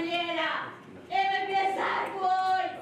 لێرە ئێمە بێزار بووین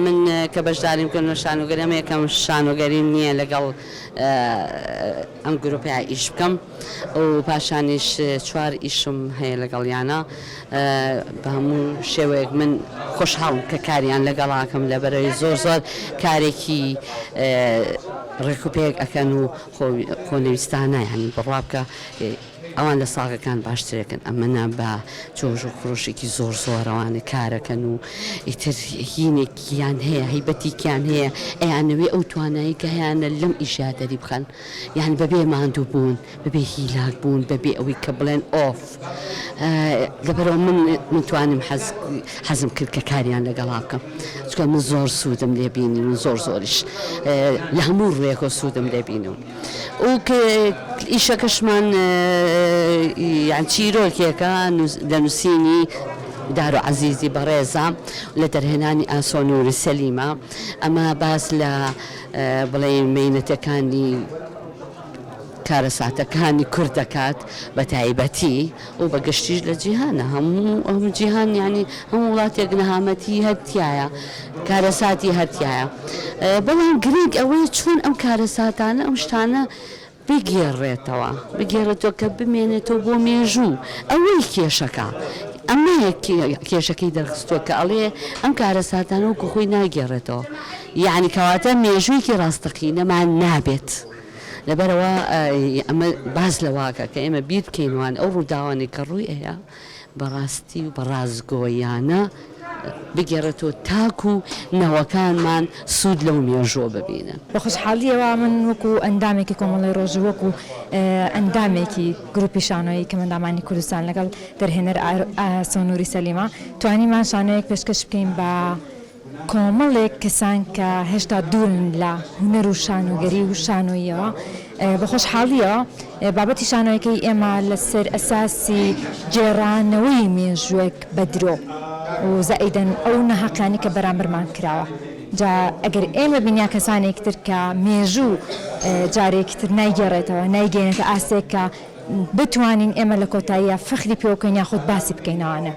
من کە بەشداری بکەم لە شانۆگەری ئەمە یەکەم شانۆگەری نییە لەگەڵ ئەم گروپیا ئیش بکەم و پاشانیش چوار ئیشم هەیە لەگەڵیانە بە هەموو شێوەیەک من خۆشحاڵم کە کاریان لەگەڵاکەم لەبەرەوەی زۆر کارێکی ڕێکوپێک ئەکەن و خۆنەویستانە یانی بڕوا بکە ئەوان لە ساغەکان باشترێکن ئەمەنا بە جۆژ و خڕۆشێکی زۆرەوانە کارەکەن و ئیتر هینێکیان هەیە هەیبەتێکیان هەیە ئەیانەوێ ئەو توانایی کە هەیەە لەم ئیشادەری بخەن یان بەبێ ماندوو بوون بەبێ هیلاک بوون بەبێ ئەوەی کە بڵێن ئۆف لەبەرەوە من متوانم حەزم کرد کە کاریان لەگەڵا بکەم چکە من زۆر سوودم لێبینین و زۆریش لە هەموو ڕێکۆ سوودم لێبینم و ئیشەکەشمان یان چیرۆکێکە لە نووسینی دار و عەزیزی بەڕێزە لە دەرهێنانی ئاسۆنووری سەلیمە ئەمە باس لە بڵێن مێنەتەکانی کارەساتەکانی کورد دەکات بە تایبەتی و بەگشتیش لە جیهانە هەموو جیهان ینی هەموو وڵاتێک نەهامەتی هەرتیایە کارەساتی هەرتیایە بەڵام گرنگ ئەوەی چۆن ئەم کارەساتانە ئەم شتانە بگێڕێتەوە کە بمێنێتەوە بۆ مێژوو ئەوەی کێشەکە ئەمە کێشەکەی دەرخستووە کە ئەڵێ ئەم کارەساتانە وەکو خۆی ناگێڕێتەوە یعنی کەواتە مێژوویکی ڕاستەقینەمان نابێت لەبەرەوە ئەمە باز لەواکە کە ئێمە بیر بکەینوان ئەو ڕووداوانی کە ڕووی ئەیە بەڕاستی و بەڕازگۆیانە بگەڕێتەوە تاکو و نەوەکانمان سوود لەو مێژووە ببینن. بە خۆشحاڵیەوە من وەکو ئەندامێکی کۆمەڵی ڕۆژ وەکو ئەندامێکی گروپی شانۆیی کە مندامانی کوردستان لەگەڵ دەرهێنەر سۆنووری سەلیمە توانیمان شانۆیەک پێشکەش بکەین بە کۆمەڵێک کەسان کە هێشتا دوورن لە هونەر و شانۆگەری و شانۆییەوە. بە خۆشحاڵیەوە بابەتی شانۆیەکەی ئێمە لەسەر ئەساسی جێڕانەوەی مێژوویەک بەدرۆ و زائیدەن ئەو نەحەقانی کە بەرامبەرمان کراوە. جا ئەگەر ئێمە بینیا کەسانێک تر کە مێژوو جارێکی تر نایگەڕێتەوە نایگەێنێتە ئاسێک کە بتوانین ئێمە لە کۆتاییە فەخری پێ بکەین یاخود باسی بکەینەوانە.